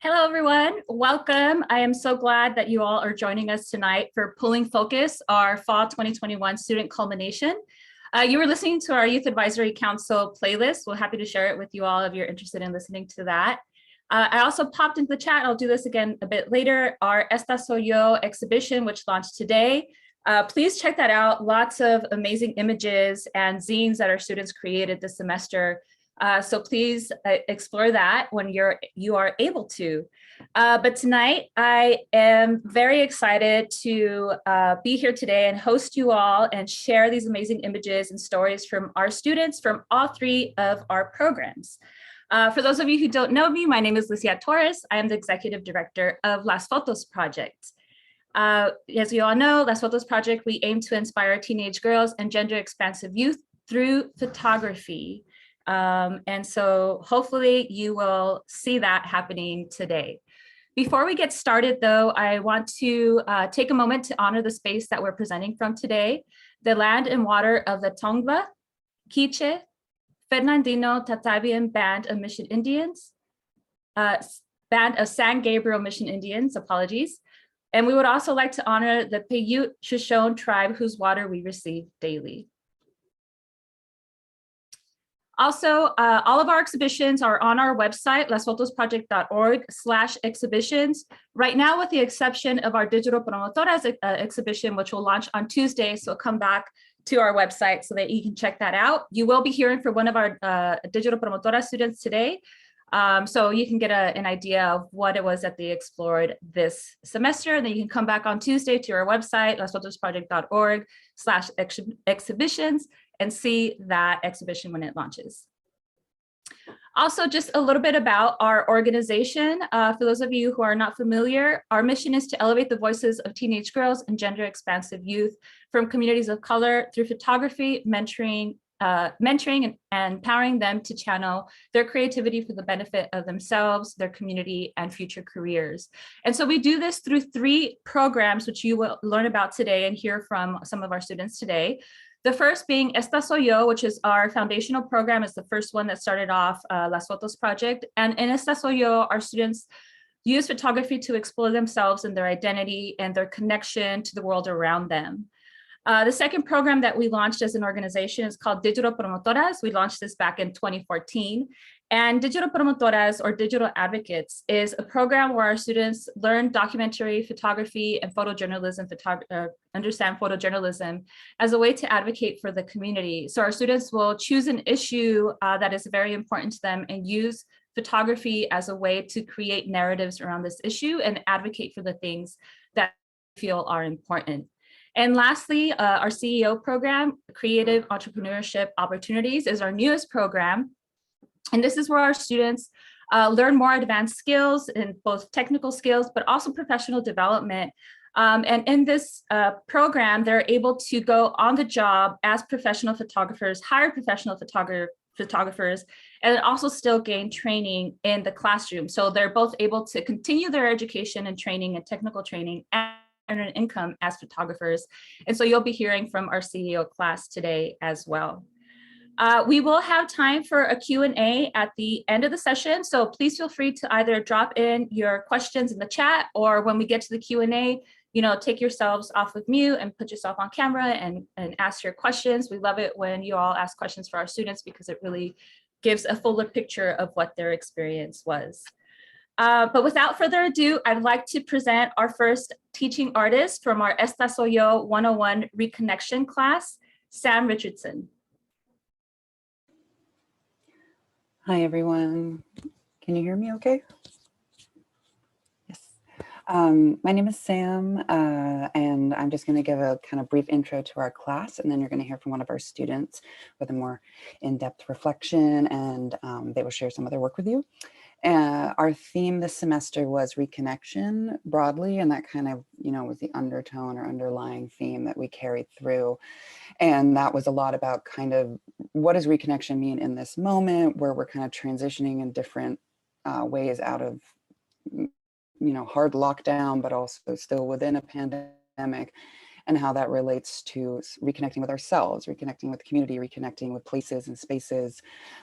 Hello, everyone. Welcome. I am so glad that you all are joining us tonight for Pulling Focus, our Fall 2021 Student Culmination. You were listening to our Youth Advisory Council playlist. We're happy to share it with you all if you're interested in listening to that. I also popped into the chat, I'll do this again a bit later, our Esta Soy Yo exhibition, which launched today. Please check that out. Lots of amazing images and zines that our students created this semester. So please explore that when you are able to. But tonight, I am very excited to be here today and host you all and share these amazing images and stories from our students from all three of our programs. For those of you who don't know me, my name is Lucia Torres. I am the Executive Director of Las Fotos Project. As you all know, Las Fotos Project, we aim to inspire teenage girls and gender expansive youth through photography. And so hopefully you will see that happening today. Before we get started though, I want to take a moment to honor the space that we're presenting from today, the land and water of the Tongva, Quiche, Fernandino Tatavian Band of Mission Indians, Band of San Gabriel Mission Indians, apologies. And we would also like to honor the Paiute Shoshone tribe whose water we receive daily. Also, all of our exhibitions are on our website, lasfotosproject.org/exhibitions. Right now, with the exception of our Digital Promotoras exhibition, which will launch on Tuesday, so come back to our website so that you can check that out. You will be hearing from one of our Digital Promotora students today, so you can get an idea of what it was that they explored this semester. And then you can come back on Tuesday to our website, lasfotosproject.org/exhibitions, and see that exhibition when it launches. Also, just a little bit about our organization. For those of you who are not familiar, our mission is to elevate the voices of teenage girls and gender expansive youth from communities of color through photography, mentoring and empowering them to channel their creativity for the benefit of themselves, their community, and future careers. And so we do this through three programs, which you will learn about today and hear from some of our students today. The first being Esta Soy Yo, which is our foundational program. It's the first one that started off Las Fotos Project. And in Esta Soy Yo, our students use photography to explore themselves and their identity and their connection to the world around them. The second program that we launched as an organization is called Digital Promotoras. We launched this back in 2014. And Digital Promotoras, or Digital Advocates, is a program where our students learn documentary photography and photojournalism, understand photojournalism as a way to advocate for the community. So our students will choose an issue that is very important to them and use photography as a way to create narratives around this issue and advocate for the things that they feel are important. And lastly, our CEO program, Creative Entrepreneurship Opportunities, is our newest program. And this is where our students learn more advanced skills in both technical skills, but also professional development. And in this program, they're able to go on the job as professional photographers, hire professional photographers, and also still gain training in the classroom. So they're both able to continue their education and training and technical training and earn an income as photographers. And so you'll be hearing from our CEO class today as well. We will have time for a Q&A at the end of the session. So please feel free to either drop in your questions in the chat, or when we get to the Q&A, take yourselves off of mute and put yourself on camera and ask your questions. We love it when you all ask questions for our students because it really gives a fuller picture of what their experience was. But without further ado, I'd like to present our first teaching artist from our Esta Soy Yo 101 Reconnection class, Sam Richardson. Hi, everyone. Can you hear me okay? Yes. My name is Sam, and I'm just going to give a kind of brief intro to our class, and then you're going to hear from one of our students with a more in-depth reflection, and they will share some of their work with you. Our theme this semester was reconnection broadly, and that kind of, was the undertone or underlying theme that we carried through. And that was a lot about kind of what does reconnection mean in this moment where we're kind of transitioning in different ways out of, hard lockdown, but also still within a pandemic. and how that relates to reconnecting with ourselves, reconnecting with community, reconnecting with places and spaces,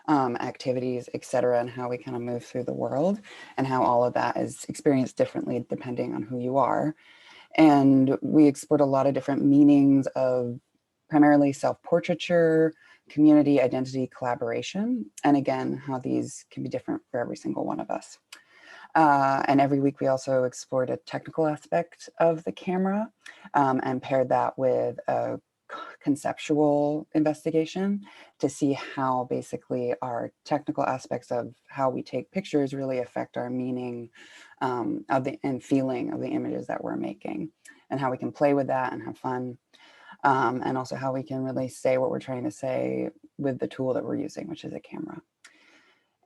activities, etc., and how we kind of move through the world, and how all of that is experienced differently depending on who you are. And we explored a lot of different meanings of primarily self-portraiture, community, identity, collaboration, and again, how these can be different for every single one of us. And every week we also explored a technical aspect of the camera and paired that with a conceptual investigation to see how basically our technical aspects of how we take pictures really affect our meaning and feeling of the images that we're making, and how we can play with that and have fun. And also how we can really say what we're trying to say with the tool that we're using, which is a camera.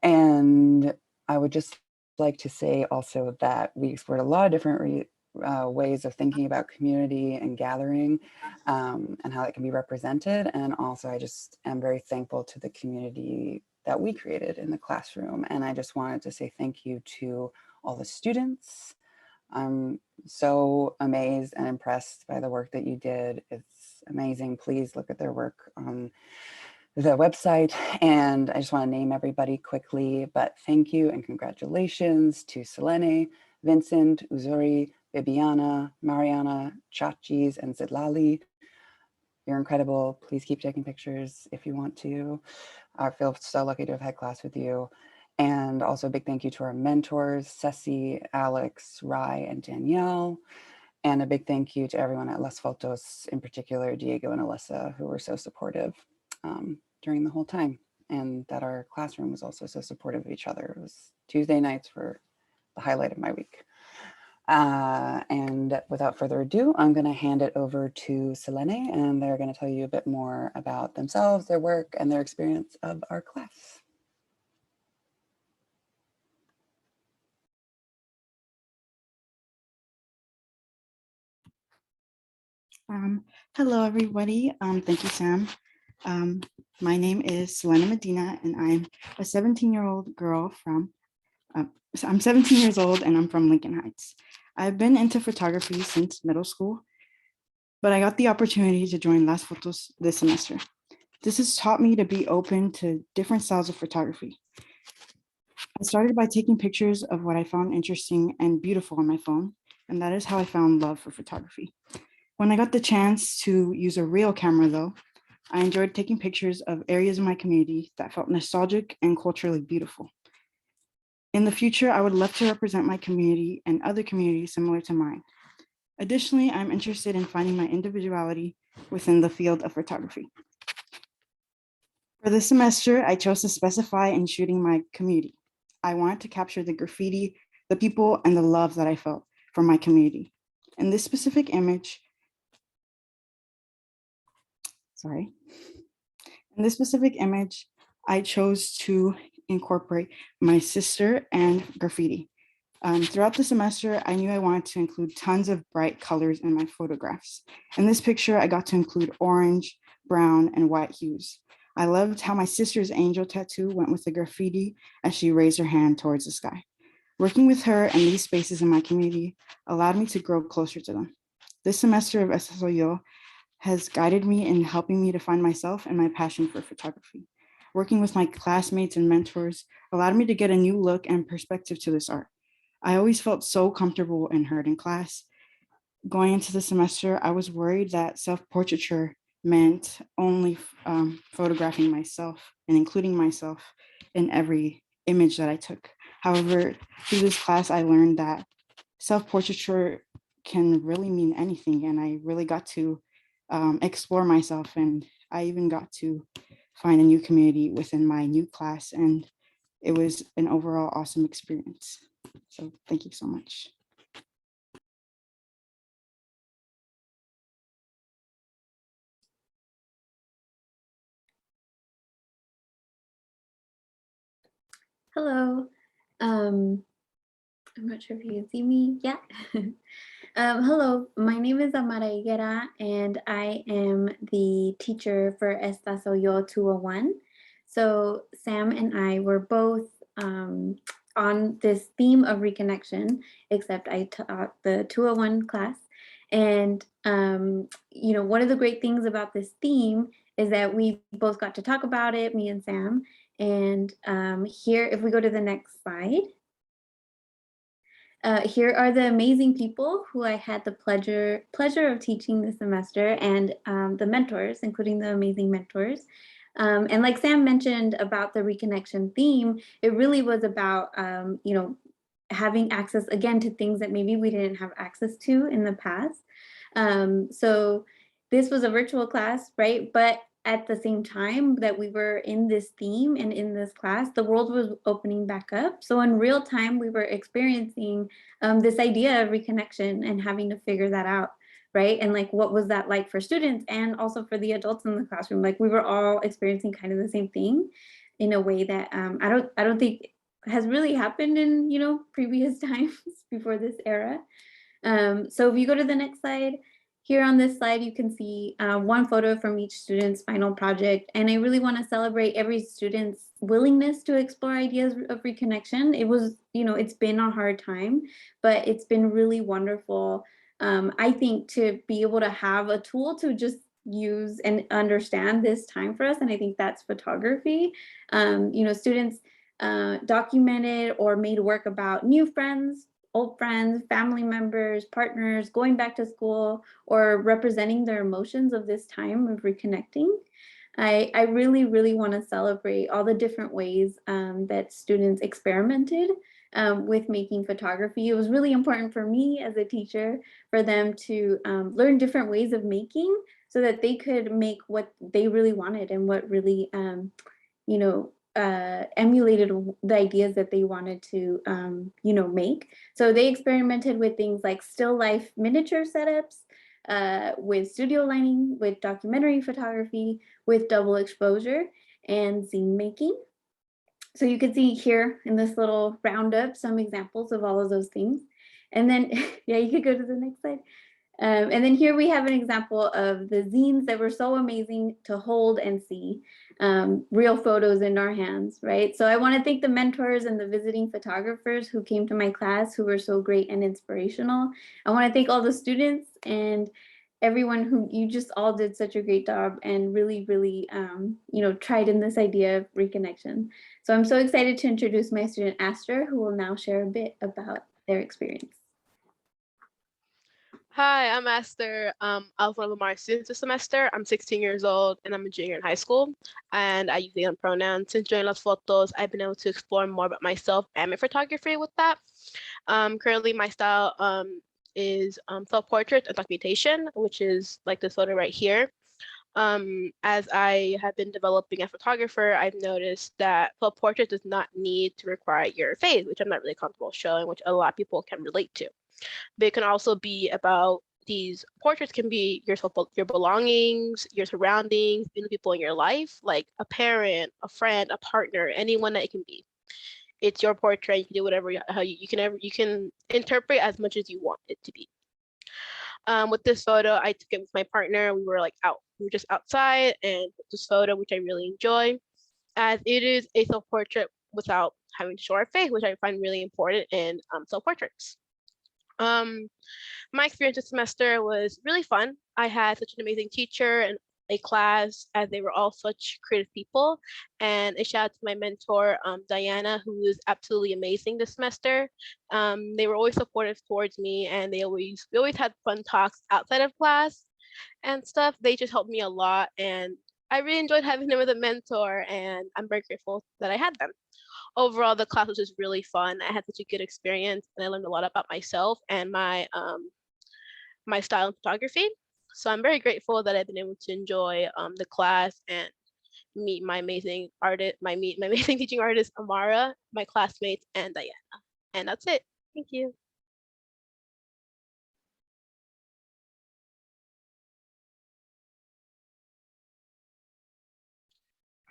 And I would just like to say also that we explored a lot of different ways of thinking about community and gathering and how it can be represented. And also I just am very thankful to the community that we created in the classroom. And I just wanted to say thank you to all the students. I'm so amazed and impressed by the work that you did. It's amazing. Please look at their work on the website. And I just want to name everybody quickly, but thank you and congratulations to Selene, Vincent, Uzuri, Bibiana, Mariana, Chachis, and Zidlali. You're incredible. Please keep taking pictures if you want to. I feel so lucky to have had class with you. And also a big thank you to our mentors, Ceci, Alex, Rai, and Danielle. And a big thank you to everyone at Las Fotos, in particular, Diego and Alyssa, who were so supportive during the whole time. And that our classroom was also so supportive of each other. It was Tuesday nights were the highlight of my week. And without further ado, I'm going to hand it over to Selene, and they're going to tell you a bit more about themselves, their work, and their experience of our class. Hello, everybody. Thank you, Sam. My name is Selena Medina, and I'm a 17-year-old girl from, I'm 17 years old, and I'm from Lincoln Heights. I've been into photography since middle school, but I got the opportunity to join Las Fotos this semester. This has taught me to be open to different styles of photography. I started by taking pictures of what I found interesting and beautiful on my phone, and that is how I found love for photography. When I got the chance to use a real camera, though, I enjoyed taking pictures of areas in my community that felt nostalgic and culturally beautiful. In the future, I would love to represent my community and other communities similar to mine. Additionally, I'm interested in finding my individuality within the field of photography. For this semester, I chose to specify in shooting my community. I wanted to capture the graffiti, the people, and the love that I felt for my community. In this specific image, I chose to incorporate my sister and graffiti. Throughout the semester, I knew I wanted to include tons of bright colors in my photographs. In this picture, I got to include orange, brown, and white hues. I loved how my sister's angel tattoo went with the graffiti as she raised her hand towards the sky. Working with her and these spaces in my community allowed me to grow closer to them. This semester of SSOYO has guided me in helping me to find myself and my passion for photography. Working with my classmates and mentors allowed me to get a new look and perspective to this art. I always felt so comfortable and heard in class. Going into the semester, I was worried that self-portraiture meant only photographing myself and including myself in every image that I took. However, through this class, I learned that self-portraiture can really mean anything, and I really got to explore myself, and I even got to find a new community within my new class, and it was an overall awesome experience. So thank you so much. Hello. I'm not sure if you can see me. Yeah. Hello, my name is Amara Higuera, and I am the teacher for Esta Soy Yo 201. So Sam and I were both on this theme of reconnection, except I taught the 201 class. And, you know, one of the great things about this theme is that we both got to talk about it, me and Sam. And here, if we go to the next slide, here are the amazing people who I had the pleasure of teaching this semester, and the mentors, including the amazing mentors. And like Sam mentioned about the reconnection theme, it really was about, you know, having access again to things that maybe we didn't have access to in the past. So this was a virtual class, right? But at the same time that we were in this theme and in this class, the world was opening back up. So in real time, we were experiencing this idea of reconnection and having to figure that out, right? And like, what was that like for students and also for the adults in the classroom? Like, we were all experiencing kind of the same thing in a way that I don't think has really happened in, you know, previous times before this era. So if you go to the next slide, here on this slide, you can see one photo from each student's final project. And I really want to celebrate every student's willingness to explore ideas of reconnection. It was, you know, it's been a hard time, but it's been really wonderful, I think, to be able to have a tool to just use and understand this time for us. And I think that's photography. You know, students documented or made work about new friends, old friends, family members, partners, going back to school, or representing their emotions of this time of reconnecting. I really, really want to celebrate all the different ways that students experimented with making photography. It was really important for me as a teacher for them to learn different ways of making so that they could make what they really wanted and what really, you know, emulated the ideas that they wanted to, you know, make. So they experimented with things like still life miniature setups, with studio lighting, with documentary photography, with double exposure, and zine making. So you can see here in this little roundup some examples of all of those things. And then, yeah, you could go to the next slide. And then here we have an example of the zines that were so amazing to hold and see, real photos in our hands, right? So I want to thank the mentors and the visiting photographers who came to my class, who were so great and inspirational. I want to thank all the students and everyone who, you just all did such a great job and really, really, you know, tried in this idea of reconnection. So I'm so excited to introduce my student Aster, who will now share a bit about their experience. Hi, I'm Esther. I was one of my students this semester. I'm 16 years old and I'm a junior in high school. And I use they them pronouns. Since joining Las Fotos, I've been able to explore more about myself and my photography with that. Currently, my style is self-portrait and documentation, which is like this photo right here. As I have been developing as a photographer, I've noticed that self-portrait does not need to require your face, which I'm not really comfortable showing, which a lot of people can relate to. But it can also be about, these portraits can be your belongings, your surroundings, the people in your life, like a parent, a friend, a partner, anyone that it can be. It's your portrait. You can do whatever you can interpret as much as you want it to be. With this photo, I took it with my partner. We were just outside and took this photo, which I really enjoy, as it is a self-portrait without having to show our face, which I find really important in self-portraits. My experience this semester was really fun. I had such an amazing teacher and a class, as they were all such creative people. And a shout out to my mentor, Diana, who was absolutely amazing this semester. They were always supportive towards me, and we always had fun talks outside of class and stuff. They just helped me a lot, and I really enjoyed having them as a mentor, and I'm very grateful that I had them. Overall, the class was just really fun. I had such a good experience, and I learned a lot about myself and my my style in photography. So I'm very grateful that I've been able to enjoy the class and meet my amazing artist, my amazing teaching artist Amara, my classmates, and Diana. And that's it. Thank you.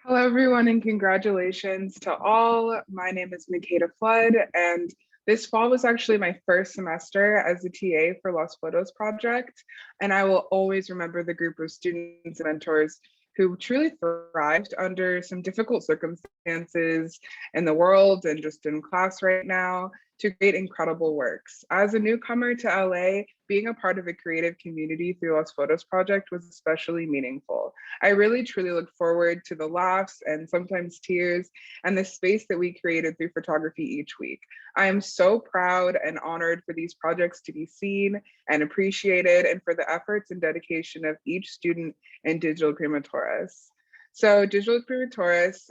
Hello, everyone, and congratulations to all. My name is Makeda Flood, and this fall was actually my first semester as a TA for Las Fotos project, and I will always remember the group of students and mentors who truly thrived under some difficult circumstances in the world and just in class right now. to create incredible works. As a newcomer to LA, being a part of a creative community through Las Fotos project was especially meaningful. I really truly look forward to the laughs and sometimes tears and the space that we created through photography each week. I am so proud and honored for these projects to be seen and appreciated, and for the efforts and dedication of each student in Digital Primatores. So Digital Primatores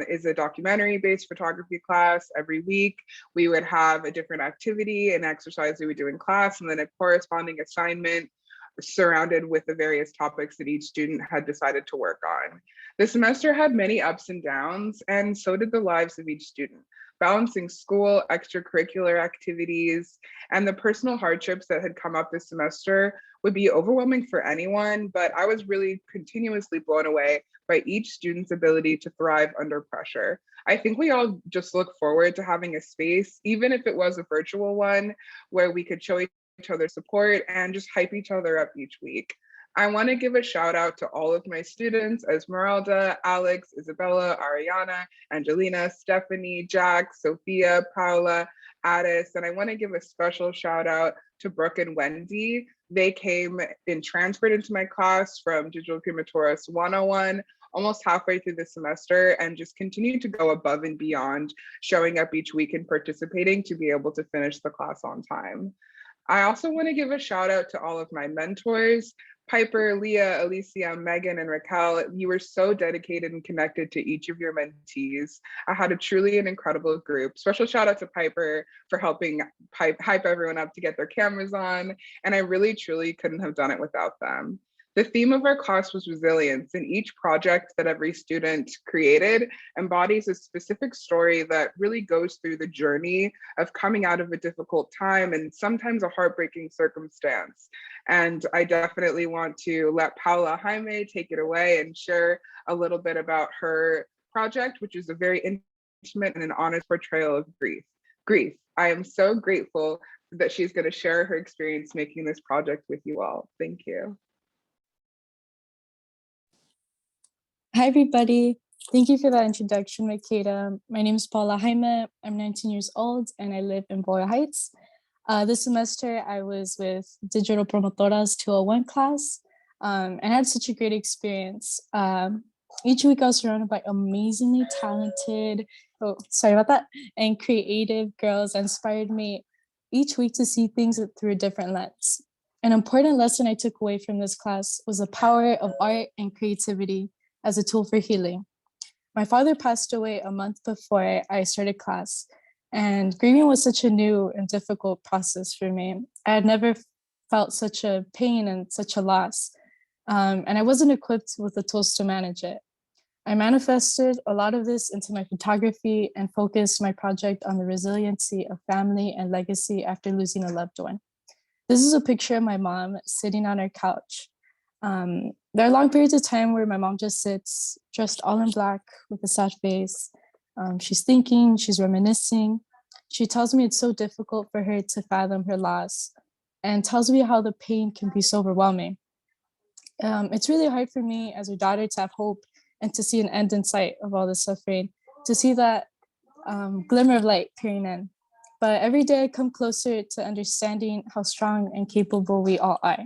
is a documentary-based photography class. Every week, we would have a different activity and exercise we would do in class, and then a corresponding assignment surrounded with the various topics that each student had decided to work on. The semester had many ups and downs, and so did the lives of each student. Balancing school, extracurricular activities, and the personal hardships that had come up this semester would be overwhelming for anyone, but I was really continuously blown away by each student's ability to thrive under pressure. I think we all just look forward to having a space, even if it was a virtual one, where we could show each other support and just hype each other up each week. I want to give a shout out to all of my students: Esmeralda, Alex, Isabella, Ariana, Angelina, Stephanie, Jack, Sophia, Paula, Addis, and I want to give a special shout out to Brooke and Wendy. They came and transferred into my class from Digital Primatores 101 almost halfway through the semester, and just continue to go above and beyond, showing up each week and participating to be able to finish the class on time. I also want to give a shout out to all of my mentors: Piper, Leah, Alicia, Megan, and Raquel. You were so dedicated and connected to each of your mentees. I had a truly an incredible group. Special shout out to Piper for helping hype everyone up to get their cameras on. And I really, truly couldn't have done it without them. The theme of our class was resilience, and each project that every student created embodies a specific story that really goes through the journey of coming out of a difficult time and sometimes a heartbreaking circumstance. And I definitely want to let Paula Jaime take it away and share a little bit about her project, which is a very intimate and an honest portrayal of grief. I am so grateful that she's going to share her experience making this project with you all. Thank you. Hi, everybody. Thank you for that introduction, Makeda. My name is Paula Jaime. I'm 19 years old and I live in Boyle Heights. This semester, I was with Digital Promotoras 201 class and I had such a great experience. Each week I was surrounded by amazingly talented, and creative girls that inspired me each week to see things through a different lens. An important lesson I took away from this class was the power of art and creativity as a tool for healing. My father passed away a month before I started class, and grieving was such a new and difficult process for me. I had never felt such a pain and such a loss, and I wasn't equipped with the tools to manage it. I manifested a lot of this into my photography and focused my project on the resiliency of family and legacy after losing a loved one. This is a picture of my mom sitting on her couch. There are long periods of time where my mom just sits dressed all in black with a sad face. She's thinking, she's reminiscing. She tells me it's so difficult for her to fathom her loss and tells me how the pain can be so overwhelming. It's really hard for me as her daughter to have hope and to see an end in sight of all the suffering, to see that glimmer of light peering in. But every day I come closer to understanding how strong and capable we all are.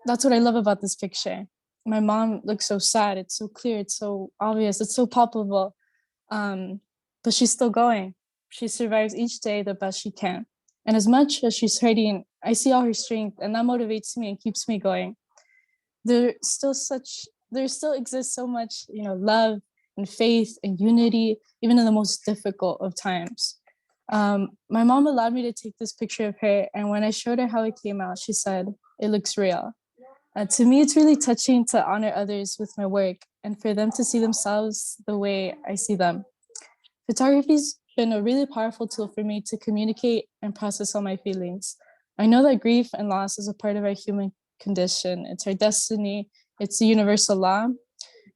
That's what I love about this picture. My mom looks so sad. It's so clear. It's so obvious. It's so palpable. But she's still going. She survives each day the best she can. And as much as she's hurting, I see all her strength, and that motivates me and keeps me going. There still exists so much, love and faith and unity, even in the most difficult of times. My mom allowed me to take this picture of her, and when I showed her how it came out, she said, "It looks real." To me, it's really touching to honor others with my work and for them to see themselves the way I see them. Photography's been a really powerful tool for me to communicate and process all my feelings. I know that grief and loss is a part of our human condition. It's our destiny. It's a universal law.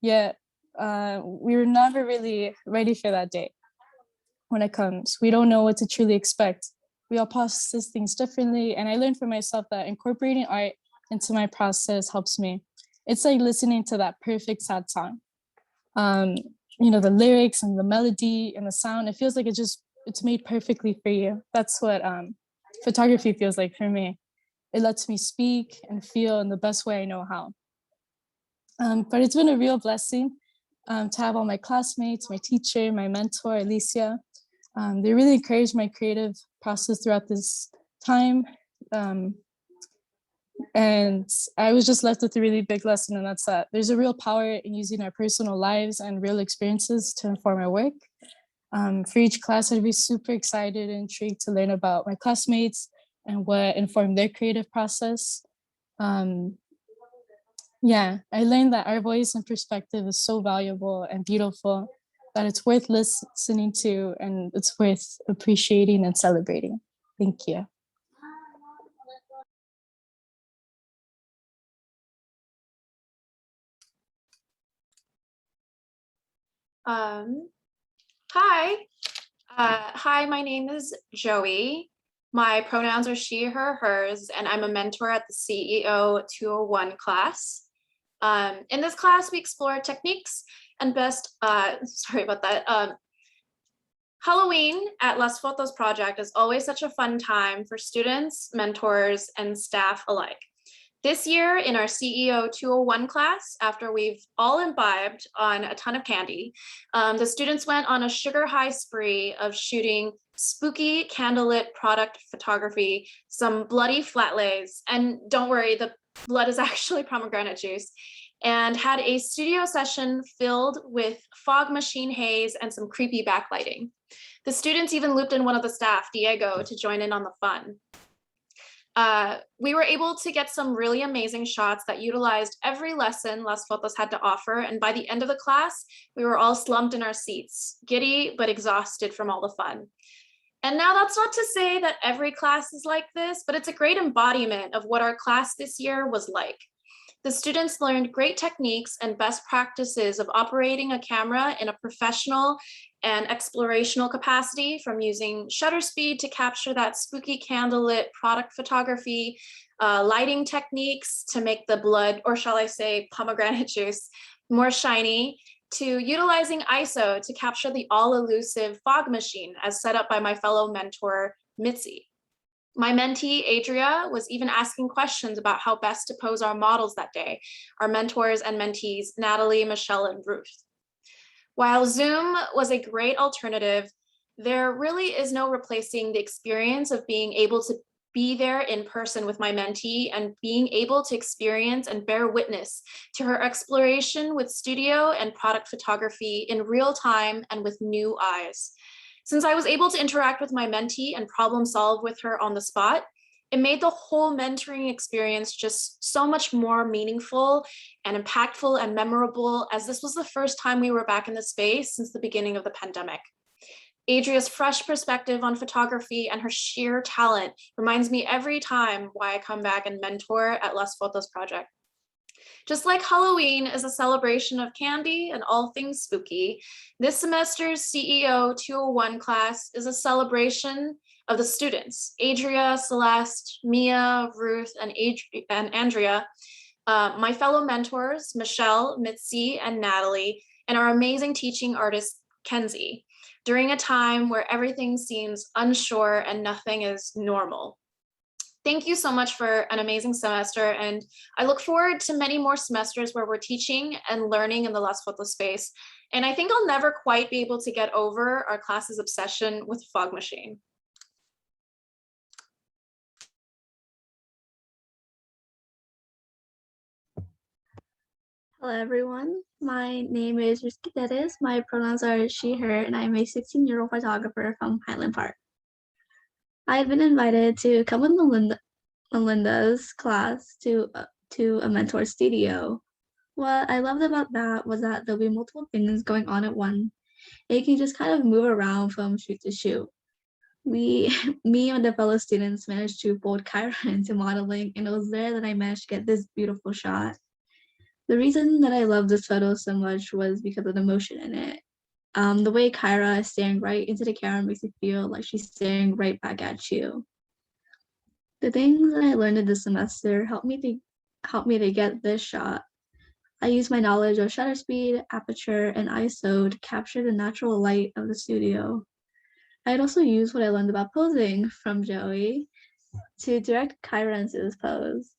Yet we were never really ready for that day. When it comes, we don't know what to truly expect. We all process things differently. And I learned for myself that incorporating art into my process helps me. It's like listening to that perfect sad song. The lyrics and the melody and the sound, it feels like it it's made perfectly for you. That's what photography feels like for me. It lets me speak and feel in the best way I know how. But it's been a real blessing to have all my classmates, my teacher, my mentor, Alicia. They really encouraged my creative process throughout this time. And I was just left with a really big lesson, and that's that there's a real power in using our personal lives and real experiences to inform our work. For each class, I'd be super excited and intrigued to learn about my classmates and what informed their creative process. Yeah, I learned that our voice and perspective is so valuable and beautiful that it's worth listening to and it's worth appreciating and celebrating. Thank you. Hi, my name is Joey. My pronouns are she, her, hers, and I'm a mentor at the CEO 201 class. In this class, we explore techniques and Halloween at Las Fotos project is always such a fun time for students, mentors, and staff alike. This year in our CEO 201 class, after we've all imbibed on a ton of candy, the students went on a sugar high spree of shooting spooky candlelit product photography, some bloody flat lays, and don't worry, the blood is actually pomegranate juice, and had a studio session filled with fog machine haze and some creepy backlighting. The students even looped in one of the staff, Diego, to join in on the fun. We were able to get some really amazing shots that utilized every lesson Las Fotos had to offer, and by the end of the class, we were all slumped in our seats, giddy but exhausted from all the fun. And now that's not to say that every class is like this, but it's a great embodiment of what our class this year was like. The students learned great techniques and best practices of operating a camera in a professional and explorational capacity, from using shutter speed to capture that spooky candlelit product photography, lighting techniques to make the blood, or shall I say pomegranate juice, more shiny, to utilizing ISO to capture the all-elusive fog machine as set up by my fellow mentor, Mitzi. My mentee, Adria, was even asking questions about how best to pose our models that day, our mentors and mentees, Natalie, Michelle, and Ruth. While Zoom was a great alternative, there really is no replacing the experience of being able to be there in person with my mentee and being able to experience and bear witness to her exploration with studio and product photography in real time and with new eyes. Since I was able to interact with my mentee and problem solve with her on the spot, it made the whole mentoring experience just so much more meaningful and impactful and memorable, as this was the first time we were back in the space since the beginning of the pandemic. Adria's fresh perspective on photography and her sheer talent reminds me every time why I come back and mentor at Las Fotos project. Just like Halloween is a celebration of candy and all things spooky, this semester's CEO 201 class is a celebration of the students, Adria, Celeste, Mia, Ruth, and Andrea, my fellow mentors, Michelle, Mitzi, and Natalie, and our amazing teaching artist, Kenzie, during a time where everything seems unsure and nothing is normal. Thank you so much for an amazing semester, and I look forward to many more semesters where we're teaching and learning in the Las Fotos space. And I think I'll never quite be able to get over our class's obsession with fog machine. Hello everyone, my name is Rizky Teres. My pronouns are she, her, and I'm a 16-year-old photographer from Highland Park. I had been invited to come with Melinda's class to a mentor studio. What I loved about that was that there'll be multiple things going on at once. And you can just kind of move around from shoot to shoot. Me and the fellow students managed to fold Kyra into modeling, and it was there that I managed to get this beautiful shot. The reason that I love this photo so much was because of the emotion in it. The way Kyra is staring right into the camera makes you feel like she's staring right back at you. The things that I learned in this semester helped me to get this shot. I used my knowledge of shutter speed, aperture, and ISO to capture the natural light of the studio. I'd also use what I learned about posing from Joey to direct Kyra into this pose.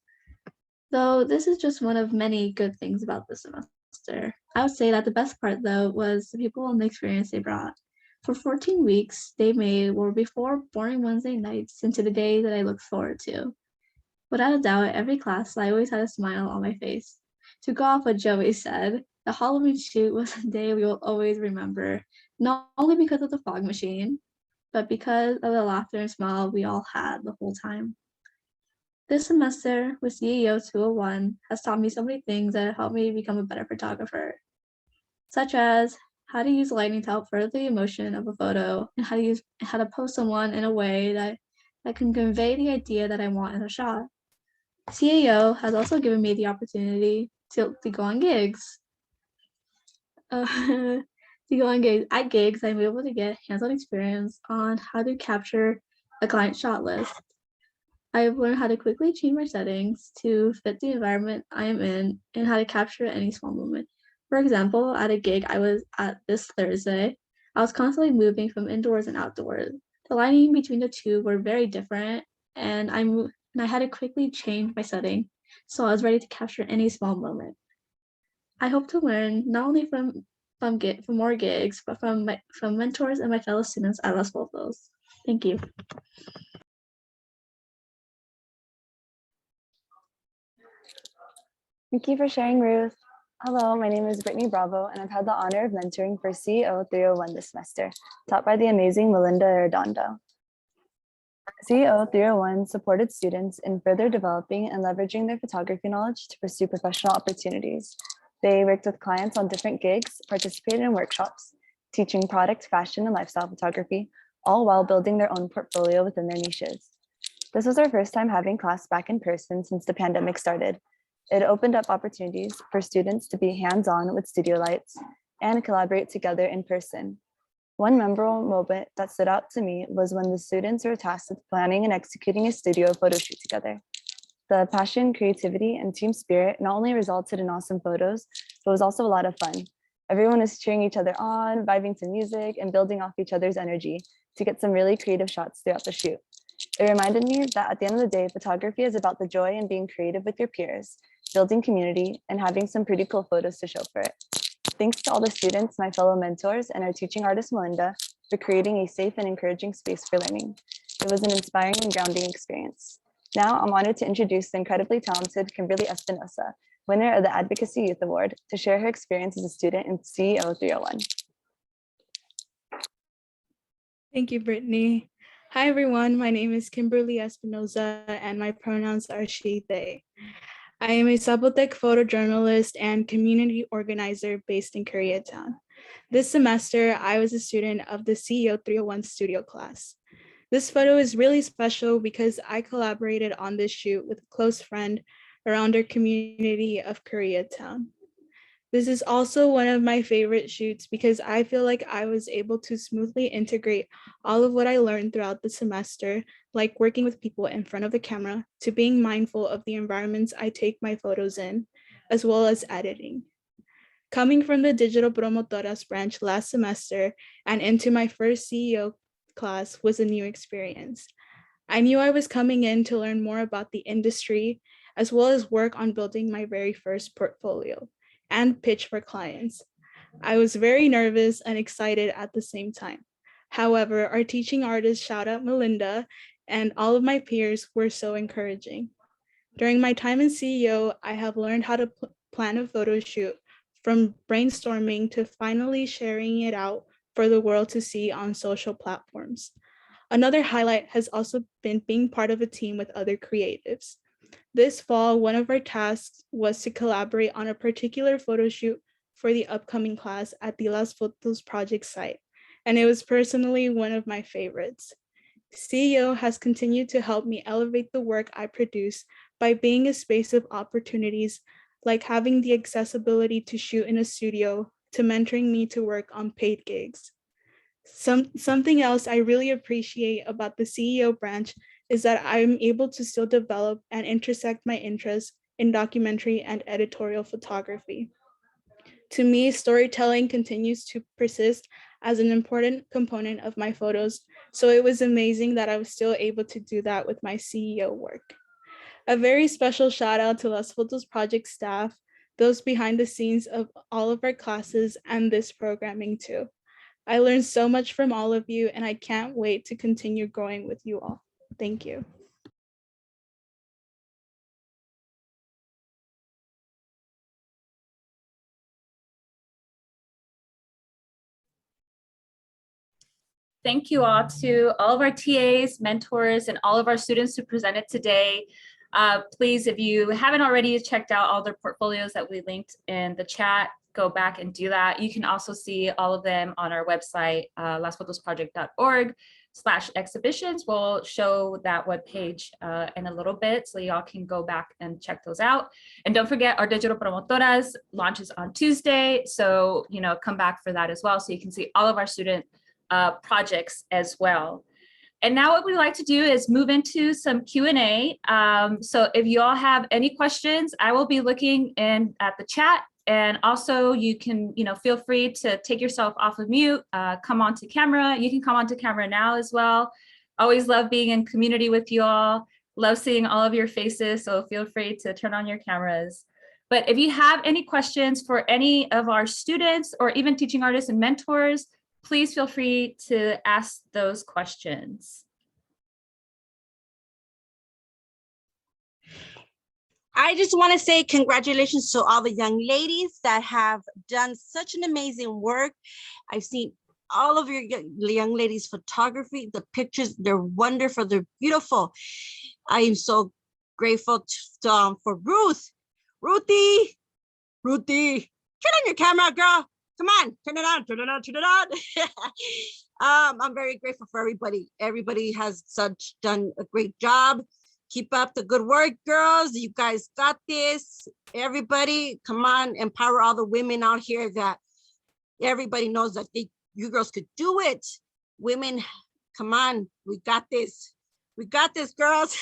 Though this is just one of many good things about this semester. I would say that the best part, though, was the people and the experience they brought. For 14 weeks, they made what were before boring Wednesday nights into the day that I looked forward to. Without a doubt, every class, I always had a smile on my face. To go off what Joey said, the Halloween shoot was a day we will always remember, not only because of the fog machine, but because of the laughter and smile we all had the whole time. This semester with CEO 201 has taught me so many things that have helped me become a better photographer, such as how to use lighting to help further the emotion of a photo and how to pose someone in a way that can convey the idea that I want in a shot. CAO has also given me the opportunity to go on gigs. To go on gigs. At gigs, I'm able to get hands-on experience on how to capture a client shot list. I've learned how to quickly change my settings to fit the environment I am in and how to capture any small moment. For example, at a gig I was at this Thursday, I was constantly moving from indoors and outdoors. The lighting between the two were very different, and I had to quickly change my setting so I was ready to capture any small moment. I hope to learn not only from more gigs, but from mentors and my fellow students at Las Fotos. Thank you. Thank you for sharing, Ruth. Hello, my name is Brittany Bravo, and I've had the honor of mentoring for CEO 301 this semester, taught by the amazing Melinda Arredondo. CEO 301 supported students in further developing and leveraging their photography knowledge to pursue professional opportunities. They worked with clients on different gigs, participated in workshops, teaching product, fashion, and lifestyle photography, all while building their own portfolio within their niches. This was our first time having class back in person since the pandemic started. It opened up opportunities for students to be hands-on with studio lights and collaborate together in person. One memorable moment that stood out to me was when the students were tasked with planning and executing a studio photo shoot together. The passion, creativity, and team spirit not only resulted in awesome photos, but was also a lot of fun. Everyone was cheering each other on, vibing to music, and building off each other's energy to get some really creative shots throughout the shoot. It reminded me that at the end of the day, photography is about the joy in being creative with your peers, building community, and having some pretty cool photos to show for it. Thanks to all the students, my fellow mentors, and our teaching artist, Melinda, for creating a safe and encouraging space for learning. It was an inspiring and grounding experience. Now, I'm honored to introduce the incredibly talented Kimberly Espinosa, winner of the Advocacy Youth Award, to share her experience as a student in CEO 301. Thank you, Brittany. Hi, everyone. My name is Kimberly Espinosa, and my pronouns are she, they. I am a Zapotec photojournalist and community organizer based in Koreatown. This semester, I was a student of the CEO 301 studio class. This photo is really special because I collaborated on this shoot with a close friend around our community of Koreatown. This is also one of my favorite shoots because I feel like I was able to smoothly integrate all of what I learned throughout the semester, like working with people in front of the camera, to being mindful of the environments I take my photos in, as well as editing. Coming from the Digital Promotoras branch last semester and into my first CEO class was a new experience. I knew I was coming in to learn more about the industry, as well as work on building my very first portfolio and pitch for clients. I was very nervous and excited at the same time. However, our teaching artist, shout out Melinda, and all of my peers were so encouraging. During my time in CEO, I have learned how to plan a photo shoot, from brainstorming to finally sharing it out for the world to see on social platforms. Another highlight has also been being part of a team with other creatives. This fall, one of our tasks was to collaborate on a particular photo shoot for the upcoming class at the lasfotosproject site, and it was personally one of my favorites. CEO has continued to help me elevate the work I produce by being a space of opportunities, like having the accessibility to shoot in a studio, to mentoring me to work on paid gigs. Something else I really appreciate about the CEO branch is that I'm able to still develop and intersect my interests in documentary and editorial photography. To me, storytelling continues to persist as an important component of my photos So it was amazing that I was still able to do that with my CEO work. A very special shout out to Las Fotos project staff, those behind the scenes of all of our classes and this programming too. I learned so much from all of you, and I can't wait to continue growing with you all. Thank you. Thank you all to all of our TAs, mentors, and all of our students who presented today. Please, if you haven't already checked out all their portfolios that we linked in the chat, go back and do that. You can also see all of them on our website, lasfotosproject.org/exhibitions. We'll show that webpage in a little bit, so y'all can go back and check those out. And don't forget, our Digital Promotoras launches on Tuesday, so come back for that as well, so you can see all of our student projects as well. And now what we like to do is move into some Q&A. So if you all have any questions, I will be looking in at the chat, and also you can feel free to take yourself off of mute, come onto camera. You can come onto camera now as well. Always love being in community with you all. Love seeing all of your faces, so feel free to turn on your cameras. But if you have any questions for any of our students or even teaching artists and mentors, please feel free to ask those questions. I just want to say congratulations to all the young ladies that have done such an amazing work. I've seen all of your young ladies' photography, the pictures, they're wonderful, they're beautiful. I am so grateful for Ruth. Ruthie, turn on your camera, girl. Come on, turn it on, turn it on, turn it on. I'm very grateful for everybody. Everybody has done a great job. Keep up the good work, girls. You guys got this. Everybody, come on, empower all the women out here that everybody knows that you girls could do it. Women, come on, we got this. We got this, girls.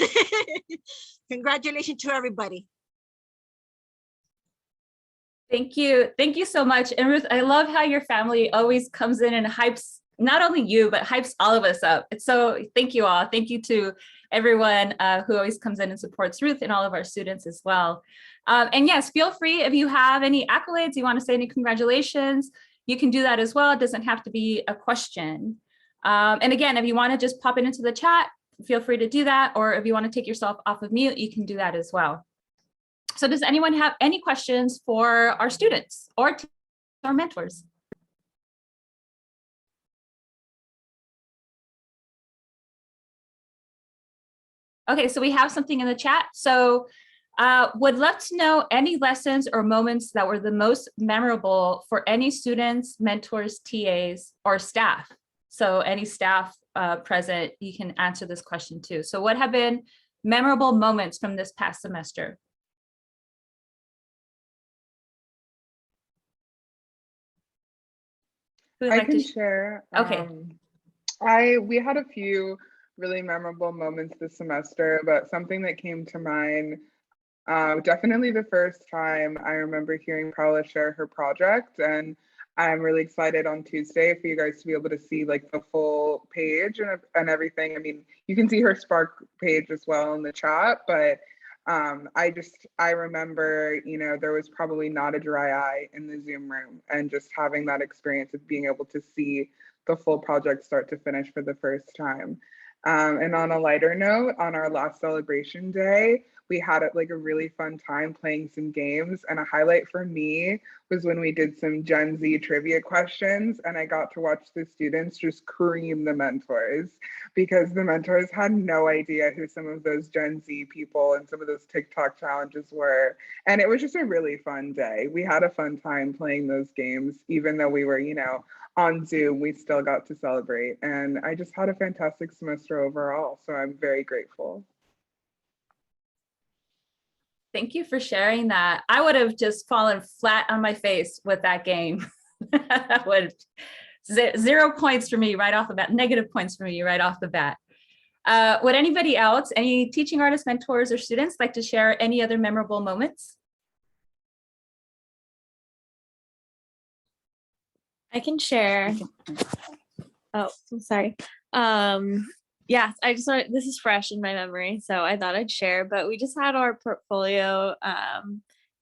Congratulations to everybody. Thank you. Thank you so much. And Ruth, I love how your family always comes in and hypes not only you, but hypes all of us up. So thank you all. Thank you to everyone who always comes in and supports Ruth and all of our students as well. And yes, feel free if you have any accolades, you want to say any congratulations, you can do that as well. It doesn't have to be a question. And again, if you want to just pop it into the chat, feel free to do that. Or if you want to take yourself off of mute, you can do that as well. So does anyone have any questions for our students or our mentors? Okay, so we have something in the chat. So would love to know any lessons or moments that were the most memorable for any students, mentors, TAs, or staff. So any staff present, you can answer this question too. So what have been memorable moments from this past semester? I can share. Okay. We had a few really memorable moments this semester, but something that came to mind, definitely the first time I remember hearing Paula share her project, and I'm really excited on Tuesday for you guys to be able to see like the full page and everything. I mean, you can see her Spark page as well in the chat, but I remember, there was probably not a dry eye in the Zoom room, and just having that experience of being able to see the full project start to finish for the first time. And on a lighter note, on our last celebration day, we had like a really fun time playing some games, and a highlight for me was when we did some Gen Z trivia questions, and I got to watch the students just cream the mentors, because the mentors had no idea who some of those Gen Z people and some of those TikTok challenges were. And it was just a really fun day. We had a fun time playing those games, even though we were, on Zoom, we still got to celebrate. And I just had a fantastic semester overall. So I'm very grateful. Thank you for sharing that. I would have just fallen flat on my face with that game. Would 0 points for me right off the bat, negative points for me right off the bat. Would anybody else, any teaching artists, mentors, or students like to share any other memorable moments? I can share. Oh, I'm sorry. Yeah, I just want, this is fresh in my memory, so I thought I'd share, but we just had our portfolio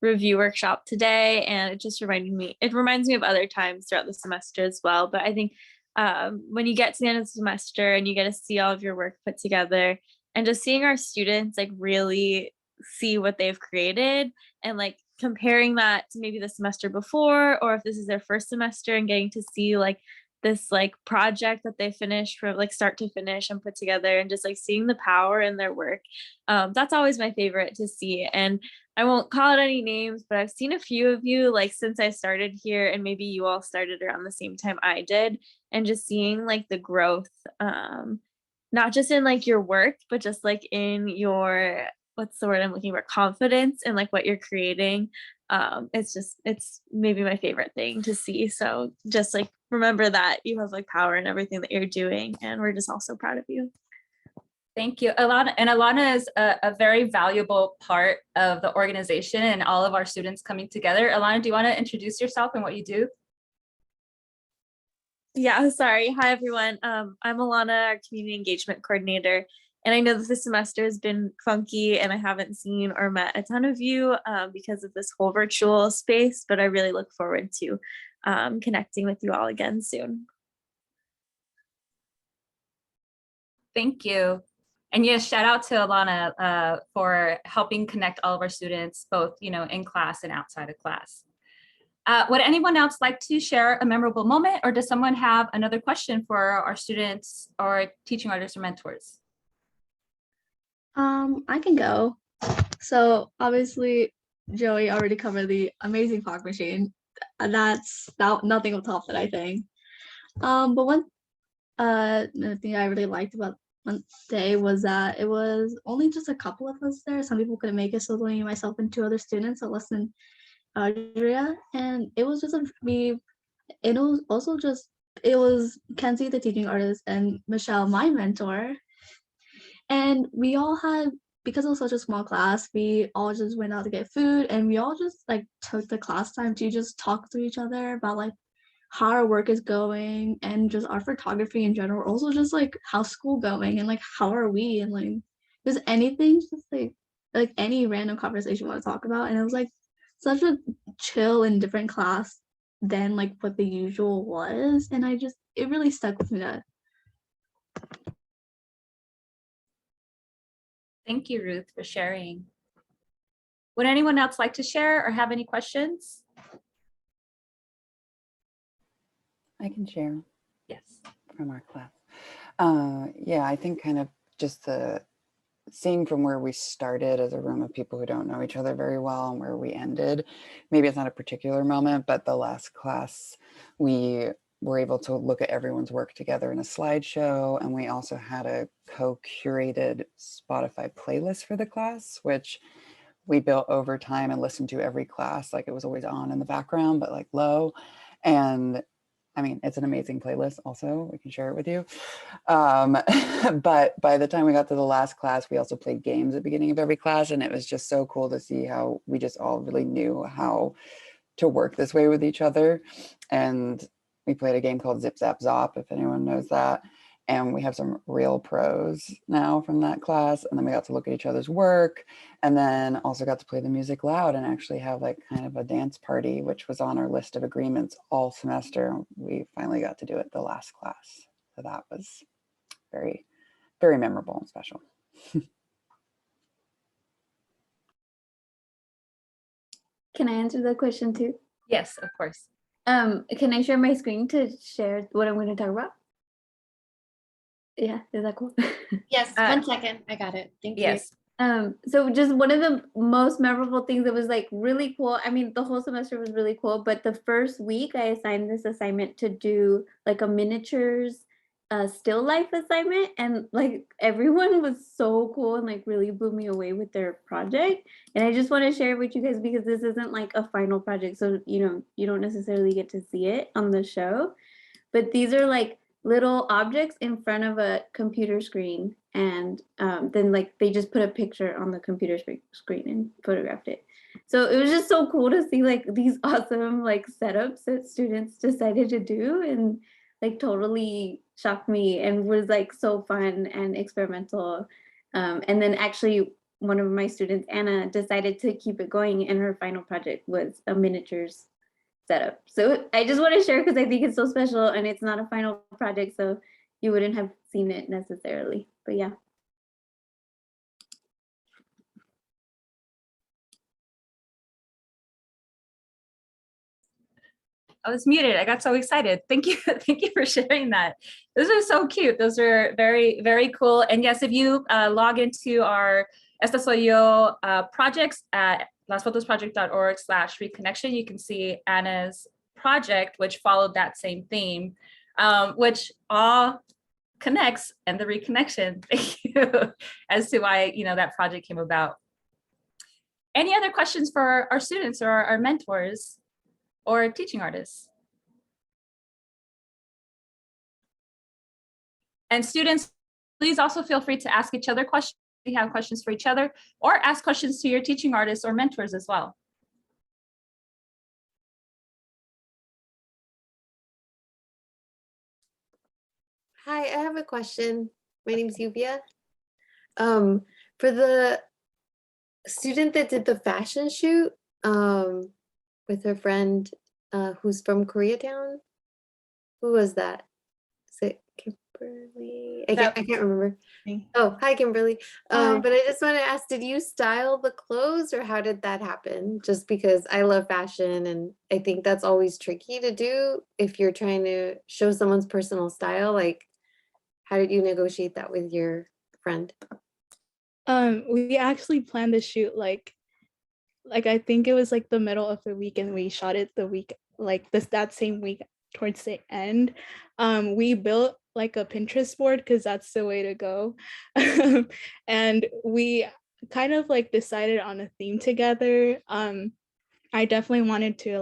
review workshop today, and it just it reminds me of other times throughout the semester as well. But I think when you get to the end of the semester and you get to see all of your work put together, and just seeing our students like really see what they've created, and like comparing that to maybe the semester before, or if this is their first semester, and getting to see like this like project that they finished from like start to finish and put together, and just like seeing the power in their work. That's always my favorite to see. And I won't call out any names, but I've seen a few of you like since I started here, and maybe you all started around the same time I did, and just seeing like the growth, not just in like your work, but just like in your, what's the word I'm looking for, confidence in like what you're creating. It's maybe my favorite thing to see. So just like remember that you have like power in everything that you're doing, and we're just all so proud of you. Thank you, Alana. And Alana is a very valuable part of the organization and all of our students coming together. Alana, do you want to introduce yourself and what you do? Yeah, sorry. Hi, everyone. I'm Alana, our community engagement coordinator. And I know that this semester has been funky and I haven't seen or met a ton of you because of this whole virtual space, but I really look forward to connecting with you all again soon. Thank you. And yes, shout out to Alana for helping connect all of our students, both in class and outside of class. Would anyone else like to share a memorable moment, or does someone have another question for our students or teaching artists or mentors? I can go. So obviously Joey already covered the amazing fog machine. And nothing will top that, I think. But one thing I really liked about one day was that it was only just a couple of us there. Some people couldn't make it, so only myself and 2 other students, so less than Adria. And it was just it was also just, it was Kenzie, the teaching artist, and Michelle, my mentor. And we all had, because it was such a small class, we all just went out to get food, and we all just like took the class time to just talk to each other about like how our work is going and just our photography in general. Also just like how's school going and like how are we, and like just anything, just like any random conversation we want to talk about. And it was like such a chill and different class than like what the usual was. And it really stuck with me that. Thank you, Ruth, for sharing. Would anyone else like to share or have any questions? I can share. Yes. From our class. Yeah, I think kind of just seeing from where we started as a room of people who don't know each other very well and where we ended. Maybe it's not a particular moment, but the last class, we were able to look at everyone's work together in a slideshow. And we also had a co-curated Spotify playlist for the class, which we built over time and listened to every class. Like it was always on in the background, but like low. And I mean, it's an amazing playlist also, we can share it with you. But by the time we got to the last class, we also played games at the beginning of every class. And it was just so cool to see how we just all really knew how to work this way with each other. And we played a game called Zip Zap Zop, if anyone knows that. And we have some real pros now from that class. And then we got to look at each other's work, and then also got to play the music loud and actually have like kind of a dance party, which was on our list of agreements all semester. We finally got to do it the last class. So that was very, very memorable and special. Can I answer that question too? Yes, of course. Can I share my screen to share what I'm going to talk about? Yeah, is that cool? Yes, 1 second. I got it. Thank you. Yes. So just one of the most memorable things that was like really cool. I mean, the whole semester was really cool, but the first week I assigned this assignment to do like a miniatures still life assignment, and like everyone was so cool and like really blew me away with their project. And I just want to share it with you guys because this isn't like a final project, so you don't necessarily get to see it on the show, but these are like little objects in front of a computer screen, and then like they just put a picture on the computer screen and photographed it. So it was just so cool to see like these awesome like setups that students decided to do, and like totally shocked me and was like so fun and experimental. And then actually one of my students, Anna, decided to keep it going, and her final project was a miniatures setup. So I just want to share because I think it's so special, and it's not a final project, so you wouldn't have seen it necessarily. But yeah. I was muted. I got so excited. Thank you. Thank you for sharing that. Those are so cute. Those are very, very cool. And yes, if you log into our Esta Soy Yo projects at lasfotosproject.org/reconnection, you can see Anna's project, which followed that same theme, which all connects and the reconnection. Thank you as to why, that project came about. Any other questions for our students or our mentors or teaching artists? And students, please also feel free to ask each other questions if you have questions for each other, or ask questions to your teaching artists or mentors as well. Hi, I have a question. My name's Yubia. For the student that did the fashion shoot with her friend who's from Koreatown, who was that? Is it Kimberly? I can't remember. Oh, hi, Kimberly. But I just want to ask, did you style the clothes, or how did that happen? Just because I love fashion, and I think that's always tricky to do if you're trying to show someone's personal style. Like, how did you negotiate that with your friend? We actually planned the shoot like I think it was like the middle of the week, and we shot it the week that same week towards the end. We built like a Pinterest board because that's the way to go. And we kind of like decided on a theme together. I definitely wanted to